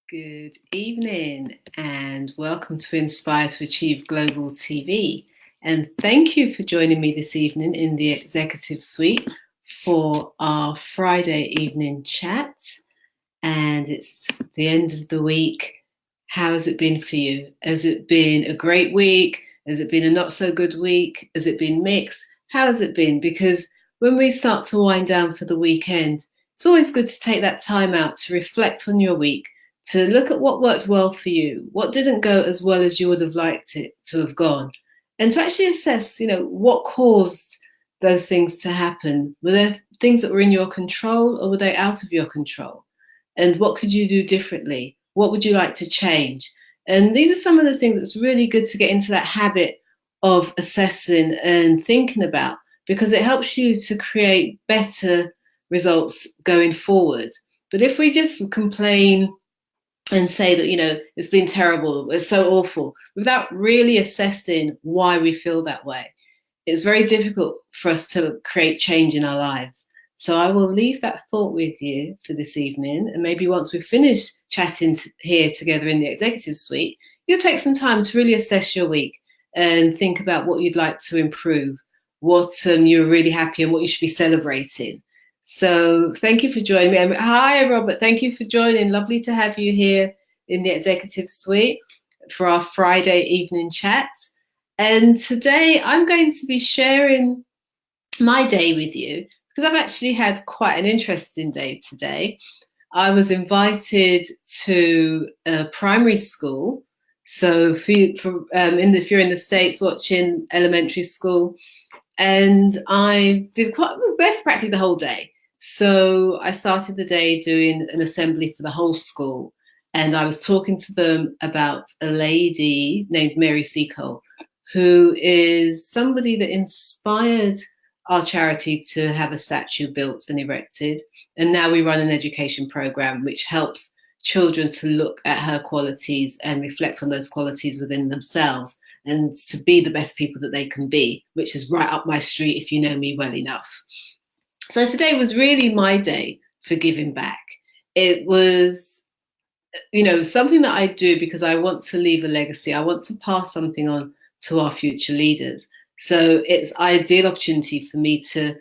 Good evening and welcome to Inspire to Achieve Global TV. And thank you for joining me this evening in the Executive Suite for our Friday evening chat. And it's the end of the week. How has it been for you? Has it been a great week? Has it been a not so good week? Has it been mixed? How has it been? Because when we start to wind down for the weekend, it's always good to take that time out to reflect on your week, to look at what worked well for you, what didn't go as well as you would have liked it to have gone, and to actually assess, what caused those things to happen. Were there things that were in your control or were they out of your control? And what could you do differently? What would you like to change? And these are some of the things that's really good to get into that habit of assessing and thinking about, because it helps you to create better results going forward. But if we just complain and say that, it's been terrible, it's so awful, without really assessing why we feel that way, it's very difficult for us to create change in our lives. So I will leave that thought with you for this evening. And maybe once we've finished chatting here together in the Executive Suite, you'll take some time to really assess your week and think about what you'd like to improve, what you're really happy and what you should be celebrating. So thank you for joining me. Hi, Robert. Thank you for joining. Lovely to have you here in the Executive Suite for our Friday evening chat. And today I'm going to be sharing my day with you because I've actually had quite an interesting day today. I was invited to a primary school. So if you're in the States watching elementary school, and I was there for practically the whole day. So I started the day doing an assembly for the whole school, and I was talking to them about a lady named Mary Seacole, who is somebody that inspired our charity to have a statue built and erected. And now we run an education program which helps children to look at her qualities and reflect on those qualities within themselves and to be the best people that they can be, which is right up my street if you know me well enough. So today was really my day for giving back. It was, something that I do because I want to leave a legacy. I want to pass something on to our future leaders. So it's an ideal opportunity for me to,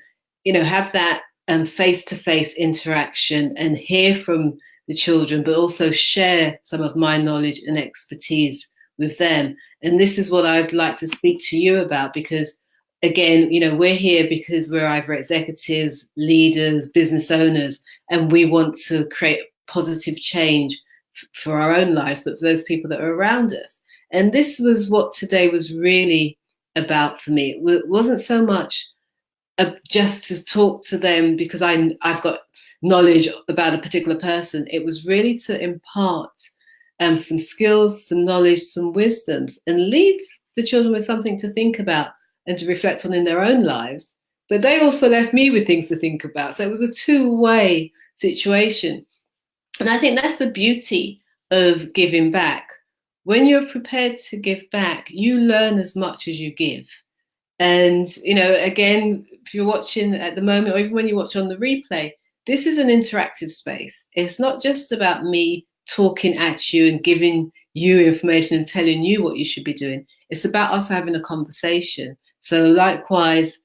have that face-to-face interaction and hear from the children, but also share some of my knowledge and expertise with them. And this is what I'd like to speak to you about, because again, we're here because we're either executives, leaders, business owners, and we want to create positive change for our own lives, but for those people that are around us. And this was what today was really about for me. It wasn't so much just to talk to them because I've got knowledge about a particular person. It was really to impart some skills, some knowledge, some wisdoms, and leave the children with something to think about and to reflect on in their own lives. But they also left me with things to think about. So it was a two-way situation. And I think that's the beauty of giving back. When you're prepared to give back, you learn as much as you give. And, again, if you're watching at the moment, or even when you watch on the replay, this is an interactive space. It's not just about me talking at you and giving you information and telling you what you should be doing. It's about us having a conversation. So likewise,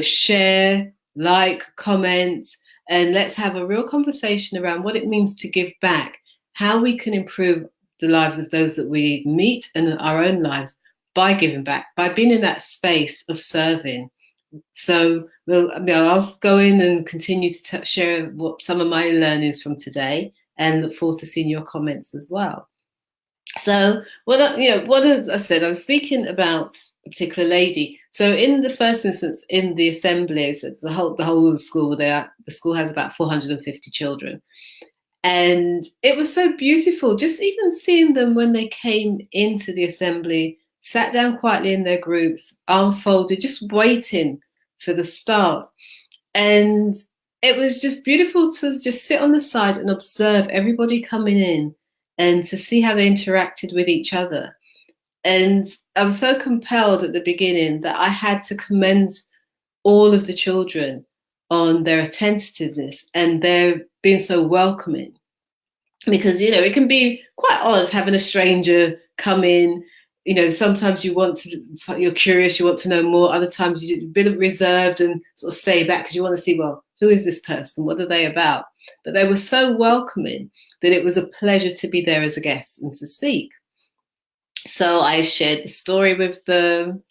share, like, comment, and let's have a real conversation around what it means to give back, how we can improve the lives of those that we meet and our own lives by giving back, by being in that space of serving. So I'll go in and continue to share some of my learnings from today, and look forward to seeing your comments as well. So what I said, I was speaking about a particular lady. So in the first instance, in the assemblies, it's the whole of the school. The school has about 450 children. And it was so beautiful, just even seeing them when they came into the assembly, sat down quietly in their groups, arms folded, just waiting for the start. And it was just beautiful to just sit on the side and observe everybody coming in and to see how they interacted with each other. And I was so compelled at the beginning that I had to commend all of the children on their attentiveness and their being so welcoming. because it can be quite odd having a stranger come in. Sometimes you're curious, you want to know more. Other times you're a bit reserved and sort of stay back because you want to see, well, who is this person? What are they about? But they were so welcoming that it was a pleasure to be there as a guest and to speak. So I shared the story with them.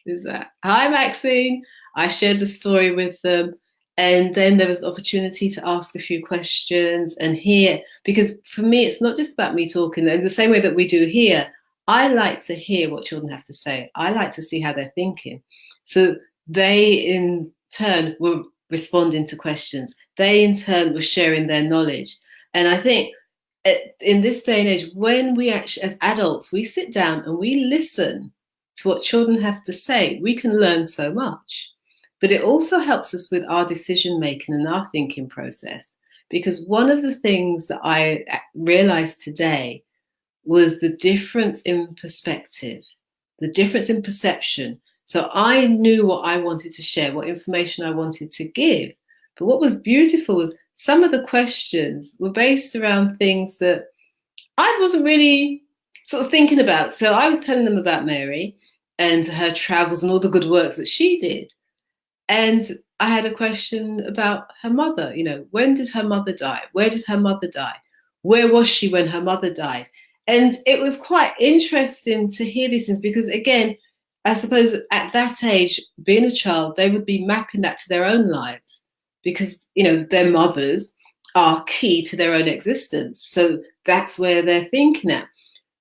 Hi, Maxine. I shared the story with them. And then there was the opportunity to ask a few questions and hear, because for me, it's not just about me talking. In the same way that we do here, I like to hear what children have to say. I like to see how they're thinking. So they, in turn, were responding to questions. They, in turn, were sharing their knowledge. And I think in this day and age, when we actually, as adults, we sit down and we listen to what children have to say, we can learn so much. But it also helps us with our decision making and our thinking process. Because one of the things that I realized today was the difference in perspective, the difference in perception. So I knew what I wanted to share, what information I wanted to give. But what was beautiful was some of the questions were based around things that I wasn't really sort of thinking about. So I was telling them about Mary and her travels and all the good works that she did. And I had a question about her mother. When did her mother die? Where did her mother die? Where was she when her mother died? And it was quite interesting to hear these things because, again, I suppose at that age, being a child, they would be mapping that to their own lives because, their mothers are key to their own existence. So that's where they're thinking at.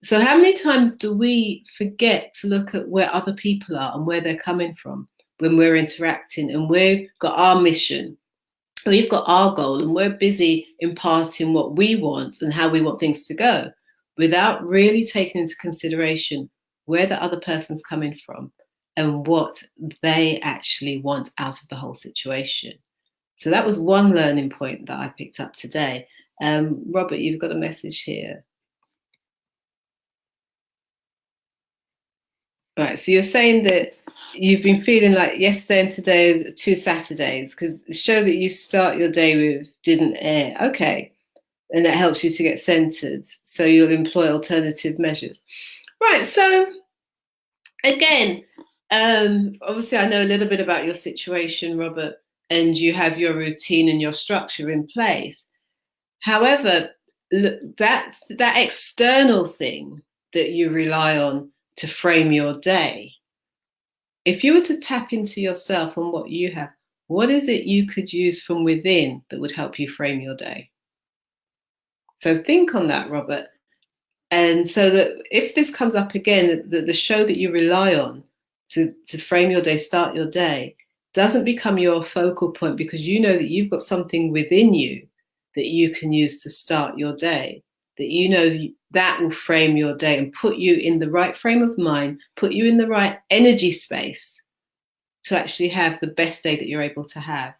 So how many times do we forget to look at where other people are and where they're coming from when we're interacting, and we've got our mission, we've got our goal, and we're busy imparting what we want and how we want things to go without really taking into consideration where the other person's coming from and what they actually want out of the whole situation. So that was one learning point that I picked up today. Robert, you've got a message here. Right, so you're saying that you've been feeling like yesterday and today are 2 Saturdays because the show that you start your day with didn't air. Okay, and that helps you to get centered. So you'll employ alternative measures. Right, so again, obviously I know a little bit about your situation, Robert, and you have your routine and your structure in place. However, that external thing that you rely on to frame your day, if you were to tap into yourself and what you have, what is it you could use from within that would help you frame your day? So think on that, Robert. And so that if this comes up again, the show that you rely on to frame your day, start your day, doesn't become your focal point because you know that you've got something within you that you can use to start your day, that that will frame your day and put you in the right frame of mind, put you in the right energy space to actually have the best day that you're able to have.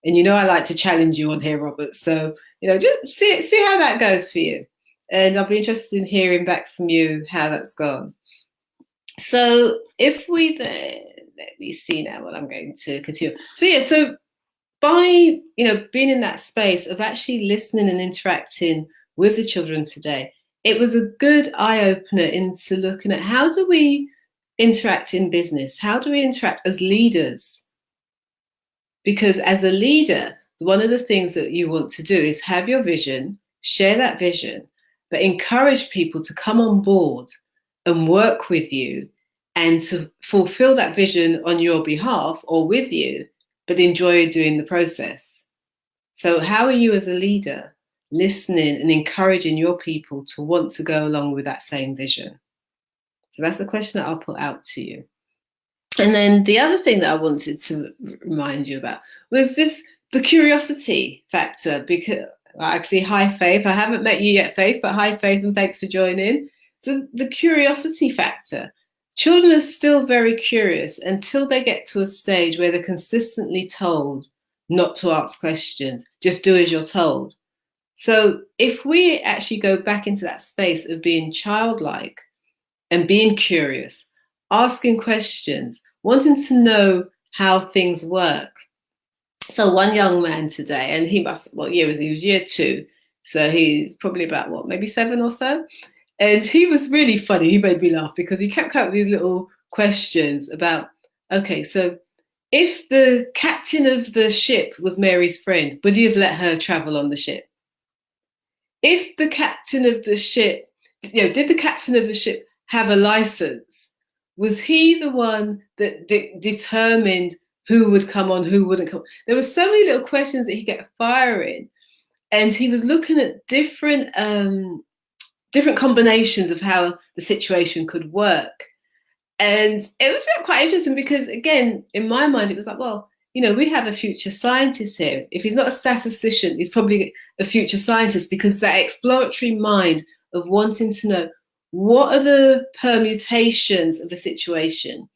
And I like to challenge you on here, Robert. So, just see how that goes for you. And I'll be interested in hearing back from you how that's gone. So if we then, let me see now what I'm going to continue. So by being in that space of actually listening and interacting with the children today, it was a good eye-opener into looking at how do we interact in business? How do we interact as leaders? Because as a leader, one of the things that you want to do is have your vision, share that vision, but encourage people to come on board and work with you and to fulfill that vision on your behalf or with you, but enjoy doing the process. So how are you as a leader listening and encouraging your people to want to go along with that same vision? So that's a question that I'll put out to you. And then the other thing that I wanted to remind you about was the curiosity factor, because actually, hi Faith. I haven't met you yet, Faith, but hi Faith, and thanks for joining. So the curiosity factor. Children are still very curious until they get to a stage where they're consistently told not to ask questions, just do as you're told. So if we actually go back into that space of being childlike and being curious, asking questions, wanting to know how things work. So one young man today, and he was year 2, So he's probably about what, maybe 7 or so. And he was really funny. He made me laugh because he kept coming up with these little questions about, okay, so if the captain of the ship was Mary's friend, would you have let her travel on the ship? If the captain of the ship, did the captain of the ship have a license? Was he the one that determined who would come on, who wouldn't come? There were so many little questions that he kept firing, and he was looking at different combinations of how the situation could work. And it was quite interesting because, again, in my mind, it was like, well, we have a future scientist here. If he's not a statistician, he's probably a future scientist, because that exploratory mind of wanting to know what are the permutations of a situation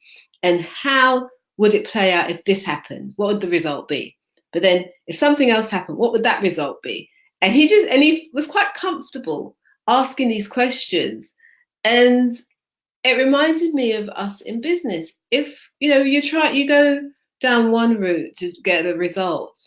and how would it play out if this happened? What would the result be? But then if something else happened, what would that result be? And he was quite comfortable asking these questions. And it reminded me of us in business. If you go down one route to get a result,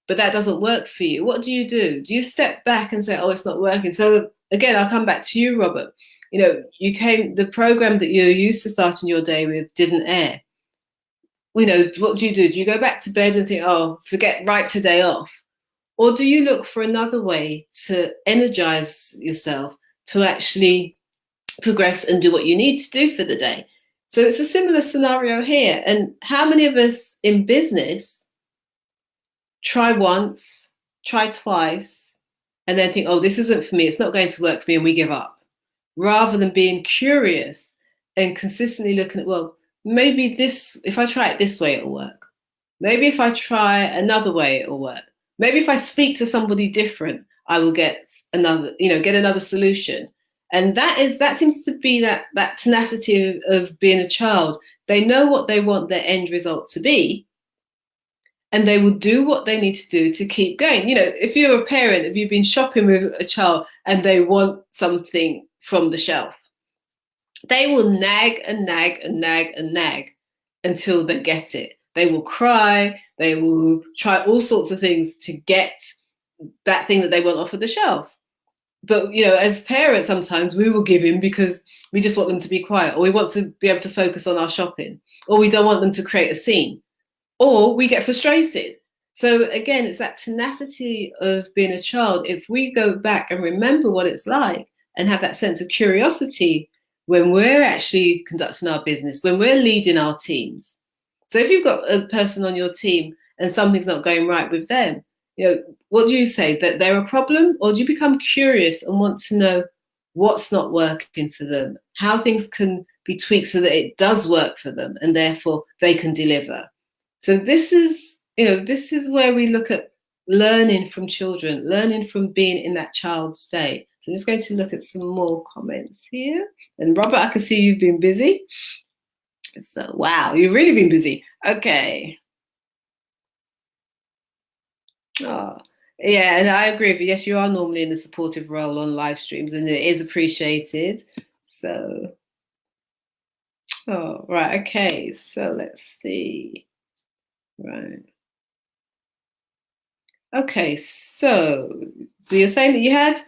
but that doesn't work for you, what do? Do you step back and say, oh, it's not working? So again, I'll come back to you, Robert. The program that you're used to starting your day with didn't air. What do? Do you go back to bed and think, oh, write today off? Or do you look for another way to energize yourself to actually progress and do what you need to do for the day? So it's a similar scenario here. And how many of us in business try once, try twice, and then think, oh, this isn't for me, it's not going to work for me, and we give up, rather than being curious and consistently looking at, well, maybe if I try it this way, it'll work. Maybe if I try another way, it'll work. Maybe if I speak to somebody different, I will get another solution. And that seems to be that tenacity of being a child. They know what they want their end result to be, and they will do what they need to do to keep going. If you're a parent, if you've been shopping with a child and they want something from the shelf, they will nag and nag and nag and nag until they get it. They will cry. They will try all sorts of things to get that thing that they want off of the shelf. But, as parents, sometimes we will give in because we just want them to be quiet, or we want to be able to focus on our shopping, or we don't want them to create a scene, or we get frustrated. So again, it's that tenacity of being a child. If we go back and remember what it's like and have that sense of curiosity when we're actually conducting our business, when we're leading our teams. So if you've got a person on your team and something's not going right with them, what do you say? That they're a problem? Or do you become curious and want to know what's not working for them, how things can be tweaked so that it does work for them and therefore they can deliver? So this is where we look at learning from children, learning from being in that child state. So I'm just going to look at some more comments here. And Robert, I can see you've been busy. So, wow, you've really been busy. Okay. Oh, yeah, and I agree with you. Yes, you are normally in a supportive role on live streams, and it is appreciated. So, oh, right, okay. So let's see. Right. Okay, so you're saying that you had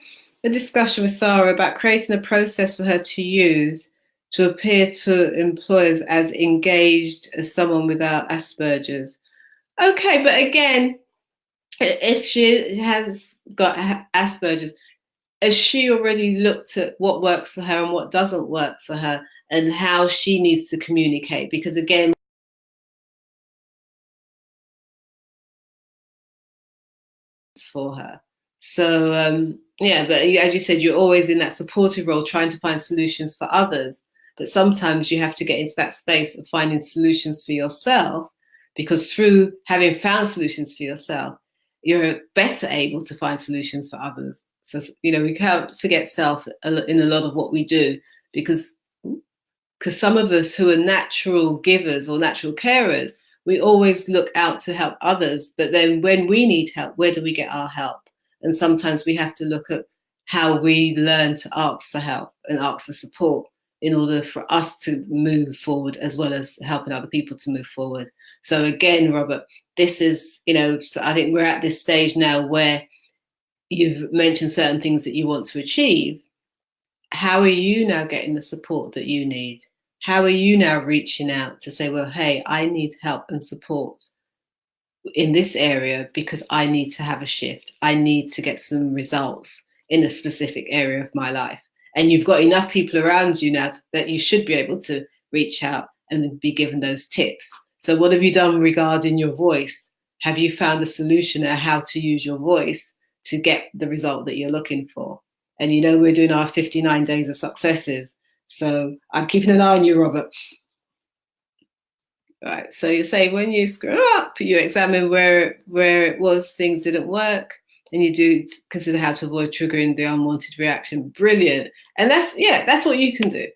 a discussion with Sarah about creating a process for her to use to appear to employers as engaged as someone without Asperger's. Okay, but again, if she has got Asperger's, has she already looked at what works for her and what doesn't work for her and how she needs to communicate? Because again, for her. So but as you said, you're always in that supportive role trying to find solutions for others. But sometimes you have to get into that space of finding solutions for yourself, because through having found solutions for yourself, you're better able to find solutions for others. So, we can't forget self in a lot of what we do, because some of us who are natural givers or natural carers, we always look out to help others. But then when we need help, where do we get our help? And sometimes we have to look at how we learn to ask for help and ask for support in order for us to move forward, as well as helping other people to move forward. So again, Robert, this is, so I think we're at this stage now where you've mentioned certain things that you want to achieve. How are you now getting the support that you need? How are you now reaching out to say, well, hey, I need help and support in this area because I need to have a shift. I need to get some results in a specific area of my life. And you've got enough people around you now that you should be able to reach out and be given those tips. So what have you done regarding your voice? Have you found a solution at how to use your voice to get the result that you're looking for? And you know, we're doing our 59 days of successes. So I'm keeping an eye on you, Robert. Right. So you say when you screw up, you examine where it was things didn't work, and you do consider how to avoid triggering the unwanted reaction. Brilliant. And that's what you can do.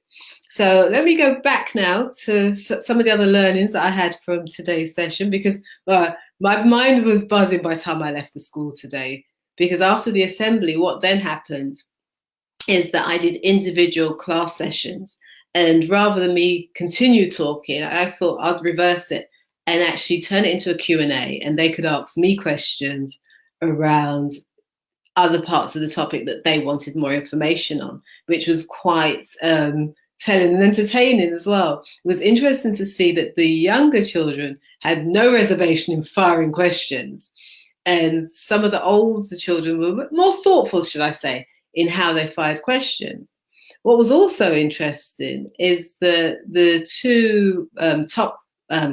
So let me go back now to some of the other learnings that I had from today's session, because my mind was buzzing by the time I left the school today. Because after the assembly, what then happened is that I did individual class sessions. And rather than me continue talking, I thought I'd reverse it and actually turn it into a Q&A, and they could ask me questions around other parts of the topic that they wanted more information on, which was quite telling and entertaining as well. It was interesting to see that the younger children had no reservation in firing questions, and some of the older children were more thoughtful, should I say, in how they fired questions. What was also interesting is the two top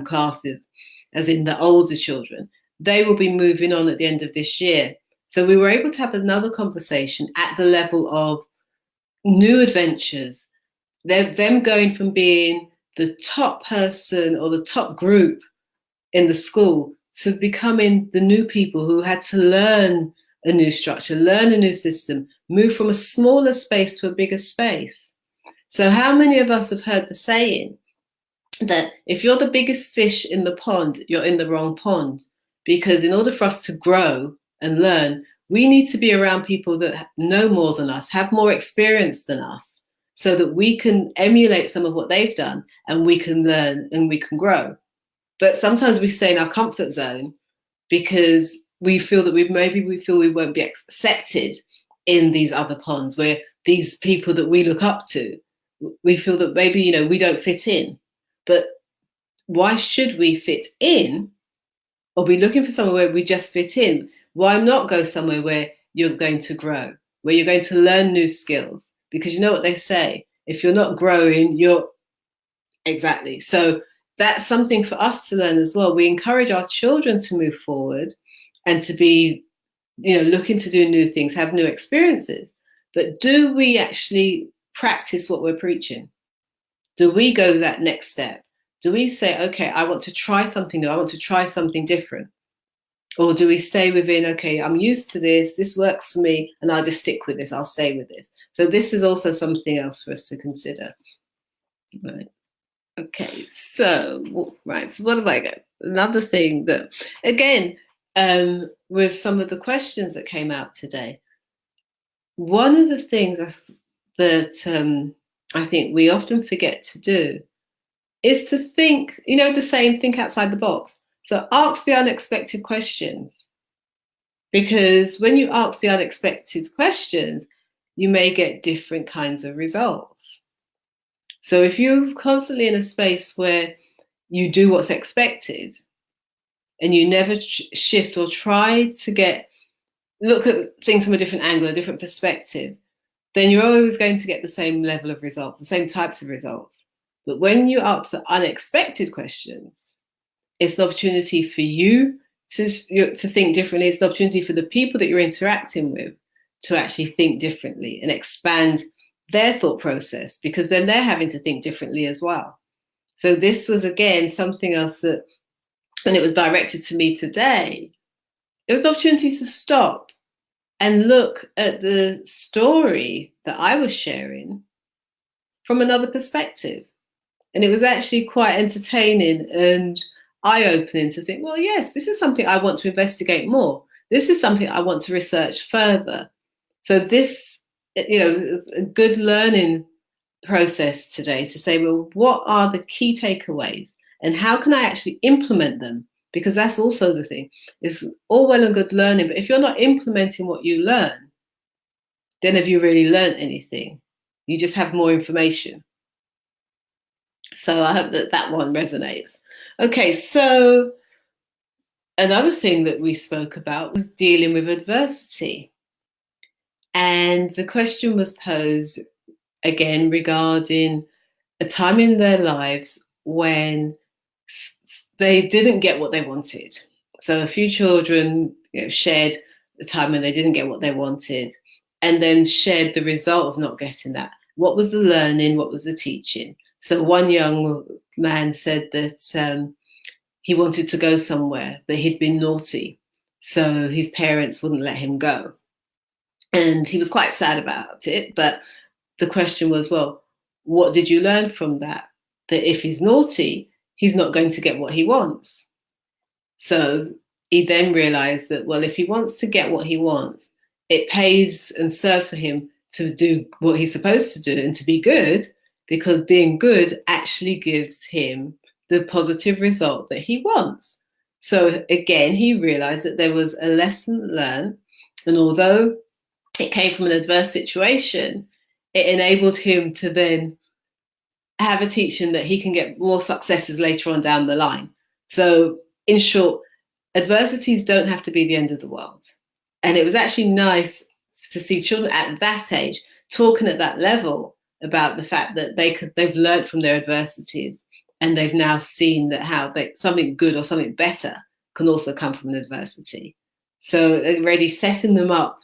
classes, as in the older children, they will be moving on at the end of this year. So we were able to have another conversation at the level of new adventures. Them going from being the top person or the top group in the school to becoming the new people who had to learn a new structure, learn a new system, move from a smaller space to a bigger space. So how many of us have heard the saying that if you're the biggest fish in the pond, you're in the wrong pond? Because in order for us to grow and learn, we need to be around people that know more than us, have more experience than us, so that we can emulate some of what they've done and we can learn and we can grow. But sometimes we stay in our comfort zone because we feel that we won't be accepted in these other ponds where these people that we look up to, we feel that maybe, we don't fit in. But why should we fit in or be looking for somewhere where we just fit in? Why not go somewhere where you're going to grow, where you're going to learn new skills? Because you know what they say, if you're not growing, you're... Exactly. So that's something for us to learn as well. We encourage our children to move forward and to be, looking to do new things, have new experiences. But do we actually practice what we're preaching? Do we go that next step? Do we say, okay, I want to try something new, I want to try something different? Or do we stay within, okay, I'm used to this works for me, and I'll just stick with this, I'll stay with this. So this is also something else for us to consider. Right. Okay, so what have I got? Another thing that, again, with some of the questions that came out today, one of the things that I think we often forget to do is to think, the saying, think outside the box. So ask the unexpected questions, because when you ask the unexpected questions, you may get different kinds of results. So if you're constantly in a space where you do what's expected and you never shift or try to look at things from a different angle, a different perspective, then you're always going to get the same level of results, the same types of results. But when you ask the unexpected questions, it's an opportunity for you to think differently. It's an opportunity for the people that you're interacting with to actually think differently and expand their thought process, because then they're having to think differently as well. So this was, again, something else that, when it was directed to me today, it was an opportunity to stop and look at the story that I was sharing from another perspective. And it was actually quite entertaining and eye-opening to think, well, yes, this is something I want to investigate more. This is something I want to research further. So this, a good learning process today to say, well, what are the key takeaways and how can I actually implement them because that's also the thing. It's all well and good learning, but if you're not implementing what you learn, then have you really learned anything? You just have more information. So I hope that that one resonates. Okay, so another thing that we spoke about was dealing with adversity. And the question was posed again regarding a time in their lives when they didn't get what they wanted. So a few children shared the time when they didn't get what they wanted, and then shared the result of not getting that. What was the learning? What was the teaching? So one young man said that he wanted to go somewhere, but he'd been naughty, so his parents wouldn't let him go. And he was quite sad about it, but the question was, well, what did you learn from that? That if he's naughty, he's not going to get what he wants. So he then realized that, well, if he wants to get what he wants, it pays and serves for him to do what he's supposed to do and to be good, because being good actually gives him the positive result that he wants. So again, he realized that there was a lesson learned, and although it came from an adverse situation, it enabled him to then have a teaching that he can get more successes later on down the line. So in short, adversities don't have to be the end of the world. And it was actually nice to see children at that age talking at that level about the fact that they've learned from their adversities, and they've now seen that how something good or something better can also come from an adversity. So already setting them up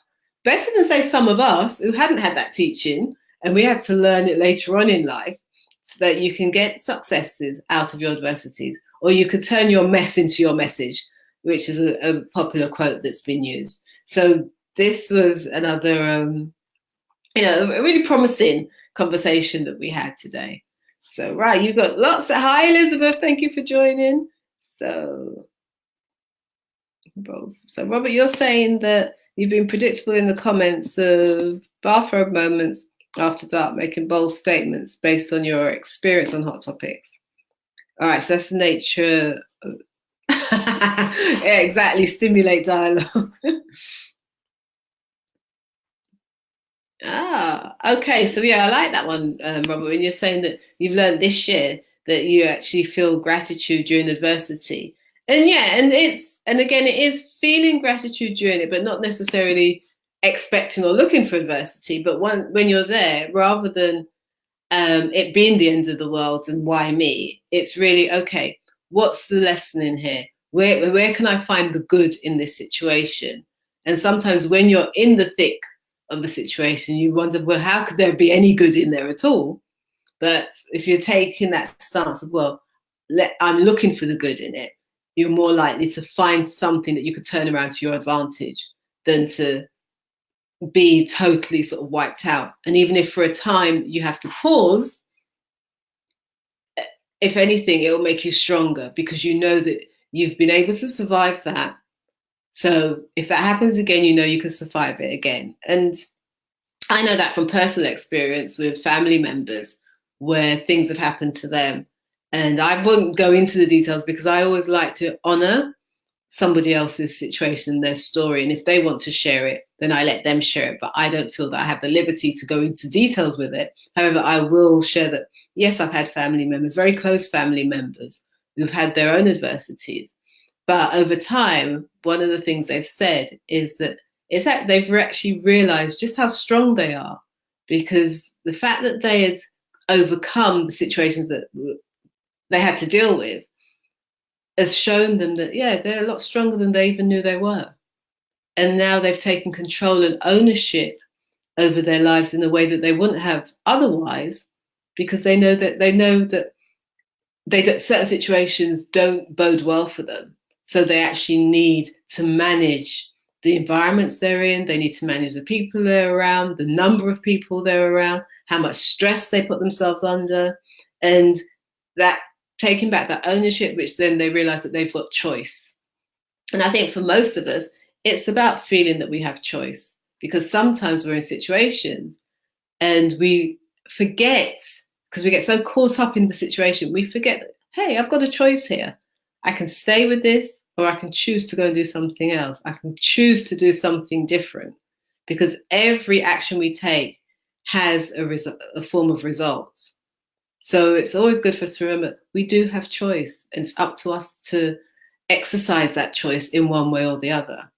better than, say, some of us who hadn't had that teaching and we had to learn it later on in life, so that you can get successes out of your adversities, or you could turn your mess into your message, which is a popular quote that's been used. So this was another, a really promising conversation that we had today. So, right, you got lots of, hi, Elizabeth, thank you for joining. So Robert, you're saying that you've been predictable in the comments of bathrobe moments after dark, making bold statements based on your experience on hot topics. All right, so that's the nature of yeah, exactly, stimulate dialogue. Okay, so yeah, I like that one, Robert, when you're saying that you've learned this year that you actually feel gratitude during adversity. And yeah, and again, it is feeling gratitude during it, but not necessarily expecting or looking for adversity. But when you're there, rather than it being the end of the world and why me, it's really, okay, what's the lesson in here? Where can I find the good in this situation? And sometimes when you're in the thick of the situation, you wonder, well, how could there be any good in there at all? But if you're taking that stance of, well, I'm looking for the good in it, you're more likely to find something that you could turn around to your advantage than to be totally sort of wiped out. And even if for a time you have to pause, if anything, it will make you stronger, because you know that you've been able to survive that. So if that happens again, you know you can survive it again. And I know that from personal experience with family members where things have happened to them. And I wouldn't go into the details because I always like to honor somebody else's situation, their story. And if they want to share it, then I let them share it. But I don't feel that I have the liberty to go into details with it. However, I will share that, yes, I've had family members, very close family members, who've had their own adversities. But over time, one of the things they've said is that they've actually realized just how strong they are, because the fact that they had overcome the situations that they had to deal with has shown them that, yeah, they're a lot stronger than they even knew they were. And now they've taken control and ownership over their lives in a way that they wouldn't have otherwise, because they know that certain situations don't bode well for them. So they actually need to manage the environments they're in. They need to manage the people they're around, the number of people they're around, how much stress they put themselves under, and that taking back that ownership, which then they realize that they've got choice. And I think for most of us, it's about feeling that we have choice, because sometimes we're in situations and we forget, because we get so caught up in the situation, we forget, hey, I've got a choice here. I can stay with this, or I can choose to go and do something else. I can choose to do something different, because every action we take has a form of results. So it's always good for us to remember we do have choice, and it's up to us to exercise that choice in one way or the other.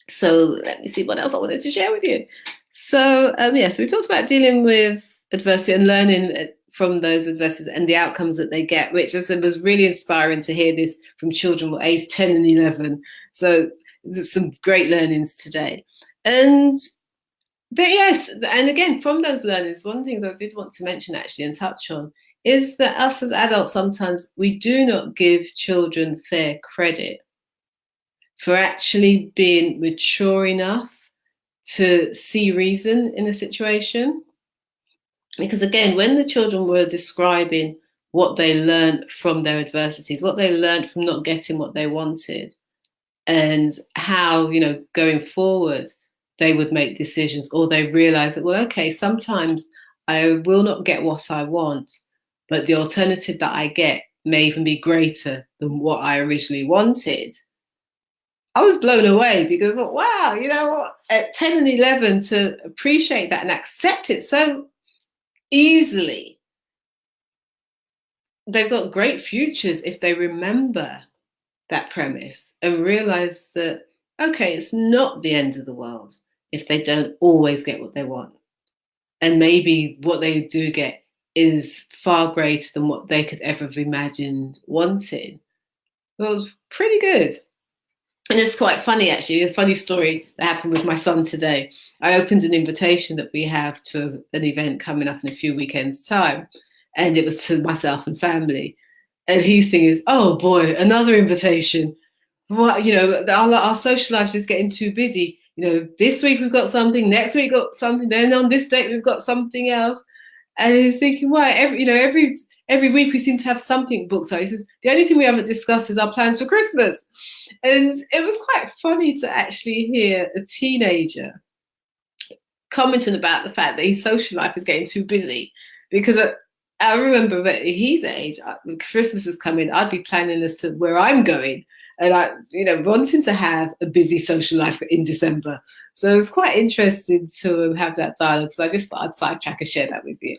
So let me see what else I wanted to share with you. So so we talked about dealing with adversity and learning from those adversities and the outcomes that they get, which I said was really inspiring to hear this from children aged 10 and 11. So there's some great learnings today. And yes, and again, from those learnings, one of the things I did want to mention actually and touch on is that us as adults, sometimes we do not give children fair credit for actually being mature enough to see reason in a situation. Because again, when the children were describing what they learned from their adversities, what they learned from not getting what they wanted, and how, going forward, they would make decisions, or they realize that, well, okay, sometimes I will not get what I want, but the alternative that I get may even be greater than what I originally wanted. I was blown away, because I thought, wow, you know what, at 10 and 11, to appreciate that and accept it so easily, they've got great futures if they remember that premise and realize that, okay, it's not the end of the world if they don't always get what they want. And maybe what they do get is far greater than what they could ever have imagined wanting. It was pretty good. And it's quite funny, actually. It's a funny story that happened with my son today. I opened an invitation that we have to an event coming up in a few weekends' time, and it was to myself and family. And his thing is, oh boy, another invitation. What, our social life's just getting too busy. This week we've got something, next week we've got something, then on this date we've got something else. And he's thinking, why? Every week we seem to have something booked out. He says, the only thing we haven't discussed is our plans for Christmas. And it was quite funny to actually hear a teenager commenting about the fact that his social life is getting too busy. Because I remember at his age, Christmas is coming, I'd be planning as to where I'm going, and wanting to have a busy social life in December. So it was quite interesting to have that dialogue. So I just thought I'd sidetrack and share that with you.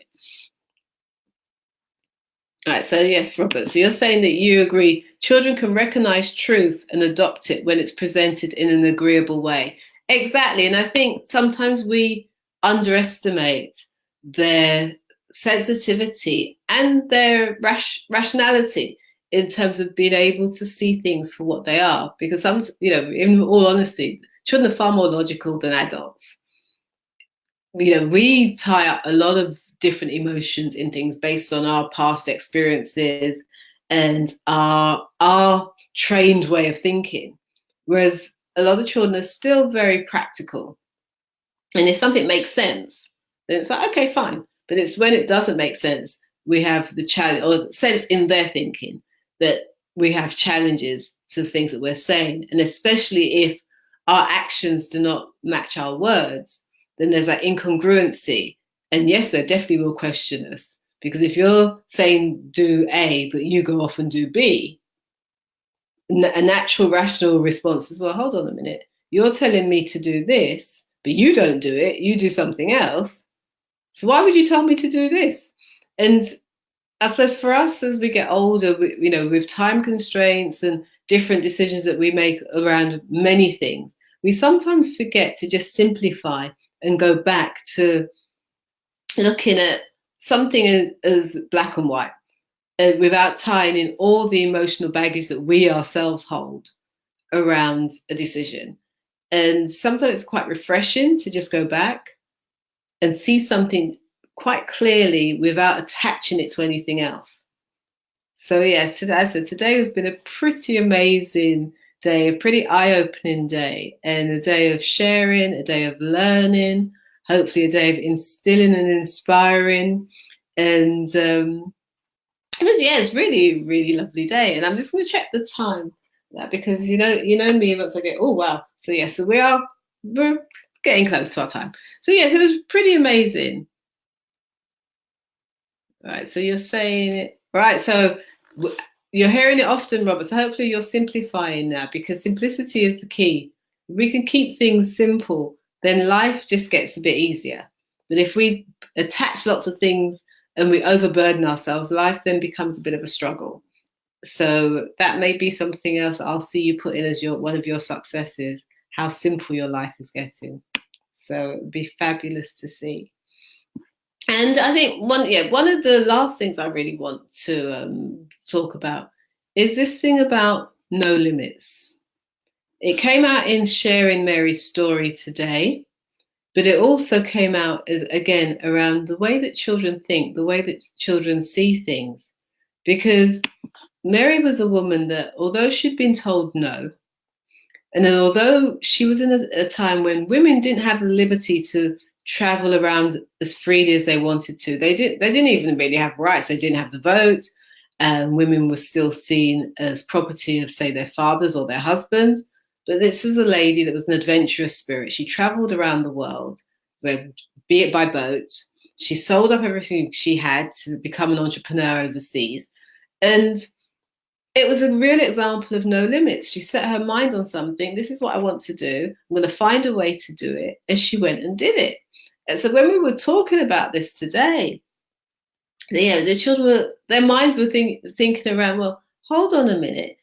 All right, so yes, Robert, so you're saying that you agree children can recognize truth and adopt it when it's presented in an agreeable way. Exactly. And I think sometimes we underestimate their sensitivity and their rationality in terms of being able to see things for what they are. Because in all honesty, children are far more logical than adults. We tie up a lot of different emotions in things based on our past experiences and our trained way of thinking, whereas a lot of children are still very practical. And if something makes sense, then it's like, okay, fine. But it's when it doesn't make sense, we have the challenge, or sense in their thinking, that we have challenges to things that we're saying. And especially if our actions do not match our words, then there's that incongruency. And yes, they definitely will question us, because if you're saying do A, but you go off and do B, a natural rational response is, well, hold on a minute. You're telling me to do this, but you don't do it. You do something else. So why would you tell me to do this? And I suppose for us, as we get older, with time constraints and different decisions that we make around many things, we sometimes forget to just simplify and go back to looking at something as black and white, without tying in all the emotional baggage that we ourselves hold around a decision. And sometimes it's quite refreshing to just go back and see something quite clearly without attaching it to anything else. So yes, as I said, today has been a pretty amazing day, a pretty eye-opening day, and a day of sharing, a day of learning, hopefully a day of instilling and inspiring. And it's really, really lovely day. And I'm just going to check the time, because you know me, once I go, oh wow. So yes, so we're getting close to our time. So yes, it was pretty amazing. All right, so you're saying it right. So you're hearing it often, Robert, so hopefully you're simplifying now, because simplicity is the key. If we can keep things simple, then life just gets a bit easier. But if we attach lots of things and we overburden ourselves, life then becomes a bit of a struggle. So that may be something else I'll see you put in as one of your successes, how simple your life is getting. So it'd be fabulous to see. And I think one of the last things I really want to talk about is this thing about no limits. It came out in sharing Mary's story today, but it also came out again around the way that children think, the way that children see things. Because Mary was a woman that, although she'd been told no, and although she was in a time when women didn't have the liberty to travel around as freely as they wanted to, they didn't even really have rights. They didn't have the vote. Women were still seen as property of, say, their fathers or their husbands. But this was a lady that was an adventurous spirit. She traveled around the world, be it by boat. She sold up everything she had to become an entrepreneur overseas. And it was a real example of no limits. She set her mind on something. This is what I want to do. I'm going to find a way to do it. And she went and did it. And so when we were talking about this today, the children, their minds were thinking around, well, hold on a minute.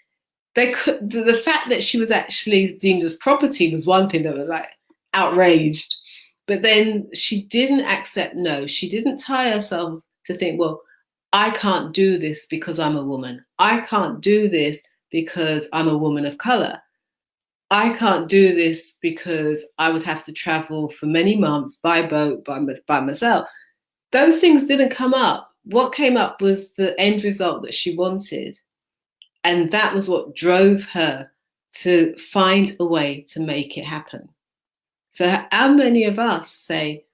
The fact that she was actually deemed as property was one thing that was like outraged. But then she didn't accept no. She didn't tie herself to think, well, I can't do this because I'm a woman. I can't do this because I'm a woman of color. I can't do this because I would have to travel for many months by boat by myself. Those things didn't come up. What came up was the end result that she wanted. And that was what drove her to find a way to make it happen. So how many of us say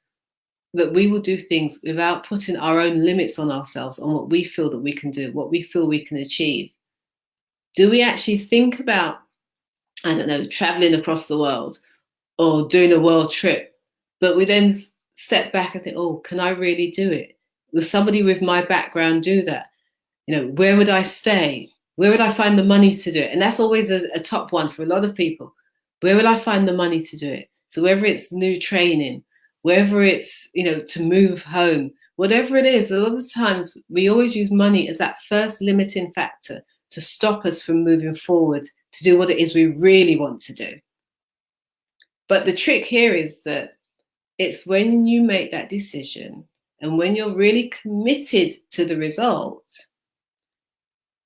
that we will do things without putting our own limits on ourselves, on what we feel that we can do, what we feel we can achieve? Do we actually think about, I don't know, traveling across the world or doing a world trip, but we then step back and think, oh, can I really do it? Will somebody with my background do that? Where would I stay? Where would I find the money to do it? And that's always a top one for a lot of people. Where would I find the money to do it? So whether it's new training, whether it's, to move home, whatever it is, a lot of times we always use money as that first limiting factor to stop us from moving forward to do what it is we really want to do. But the trick here is that it's when you make that decision and when you're really committed to the result,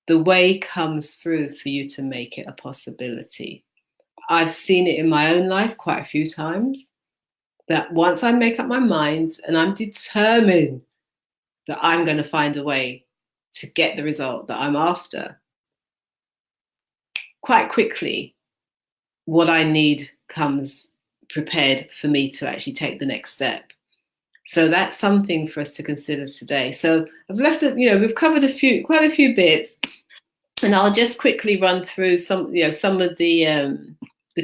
the way comes through for you to make it a possibility. I've seen it in my own life quite a few times, that once I make up my mind and I'm determined that I'm going to find a way to get the result that I'm after, quite quickly, what I need comes prepared for me to actually take the next step. So that's something for us to consider today. So I've left it, we've covered quite a few bits, and I'll just quickly run through some of the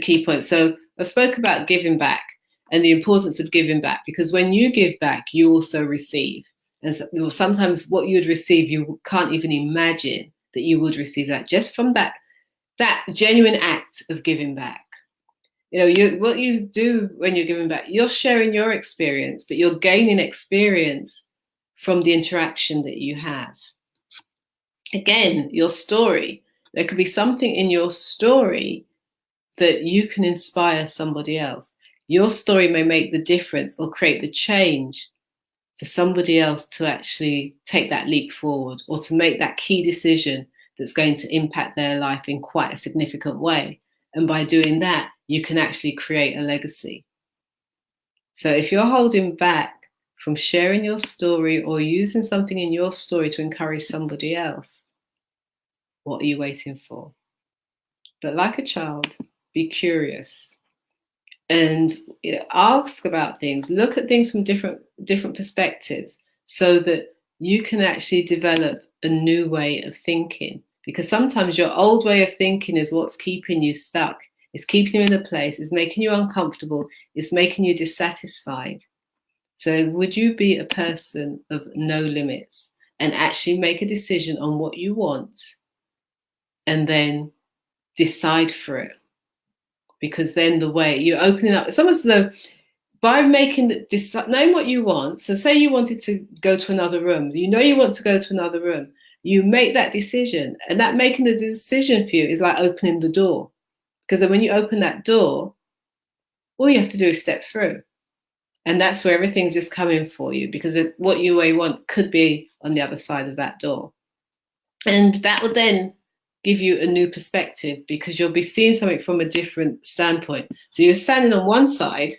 key points. So I spoke about giving back and the importance of giving back, because when you give back, you also receive. And so, sometimes what you'd receive, you can't even imagine that you would receive that just from that genuine act of giving back. What you do when you're giving back, you're sharing your experience, but you're gaining experience from the interaction that you have. Again, your story. There could be something in your story that you can inspire somebody else. Your story may make the difference or create the change for somebody else to actually take that leap forward or to make that key decision that's going to impact their life in quite a significant way. And by doing that, you can actually create a legacy. So if you're holding back from sharing your story or using something in your story to encourage somebody else, what are you waiting for? But like a child, be curious and ask about things, look at things from different perspectives so that you can actually develop a new way of thinking. Because sometimes your old way of thinking is what's keeping you stuck. It's keeping you in a place. It's making you uncomfortable. It's making you dissatisfied. So would you be a person of no limits and actually make a decision on what you want and then decide for it. Because then the way you're opening up, it's almost by knowing what you want. So say you wanted to go to another room, you want to go to another room, you make that decision, and that making the decision for you is like opening the door. Because then when you open that door, all you have to do is step through. And that's where everything's just coming for you, because what you may want could be on the other side of that door. And that will then give you a new perspective, because you'll be seeing something from a different standpoint. So you're standing on one side,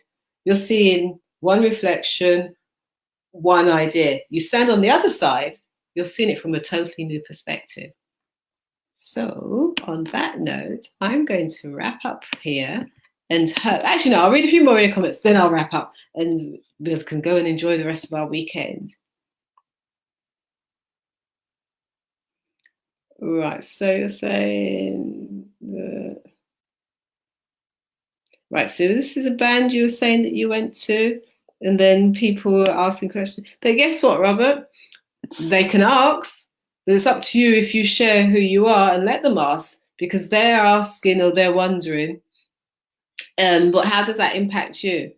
you're seeing one reflection, one idea. You stand on the other side, you're seeing it from a totally new perspective. So on that note, I'm going to wrap up here. And actually, no, I'll read a few more of your comments, then I'll wrap up, and we can go and enjoy the rest of our weekend. Right, so you're saying right, so this is a band you were saying that you went to, and then people were asking questions. But guess what, Robert? They can ask, but it's up to you if you share who you are and let them ask, because they're asking or they're wondering. But how does that impact you?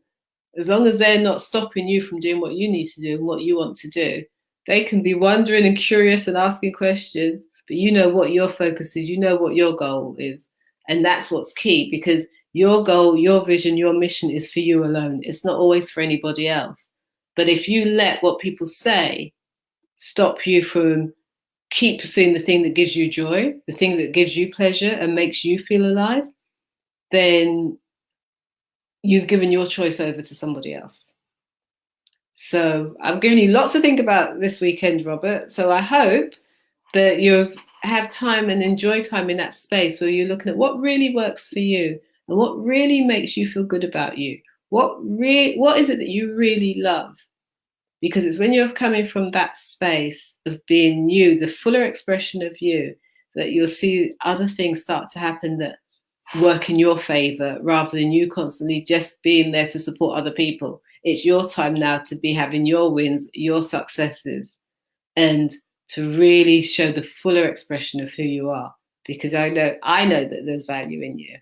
As long as they're not stopping you from doing what you need to do and what you want to do, they can be wondering and curious and asking questions, but you know what your focus is, you know what your goal is. And that's what's key, because your goal, your vision, your mission is for you alone. It's not always for anybody else. But if you let what people say stop you from keep pursuing the thing that gives you joy, the thing that gives you pleasure and makes you feel alive, then you've given your choice over to somebody else. So I'm giving you lots to think about this weekend, Robert. So I hope that you have time and enjoy time in that space where you're looking at what really works for you and what really makes you feel good about you. What is it that you really love? Because it's when you're coming from that space of being you, the fuller expression of you, that you'll see other things start to happen that work in your favor, rather than you constantly just being there to support other people. It's your time now to be having your wins, your successes, and to really show the fuller expression of who you are, because I know that there's value in you.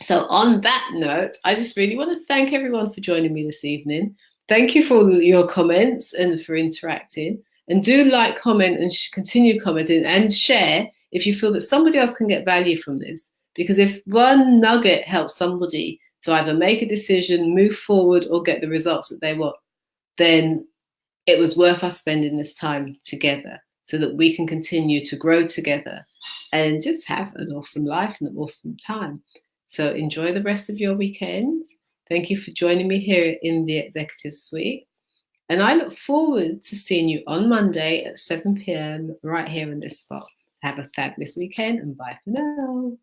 So on that note, I just really want to thank everyone for joining me this evening. Thank you for your comments and for interacting. And do like, comment, and continue commenting and share if you feel that somebody else can get value from this. Because if one nugget helps somebody to either make a decision, move forward, or get the results that they want, then it was worth us spending this time together, so that we can continue to grow together and just have an awesome life and an awesome time. So enjoy the rest of your weekend. Thank you for joining me here in the Executive Suite. And I look forward to seeing you on Monday at 7 p.m. right here in this spot. Have a fabulous weekend, and bye for now.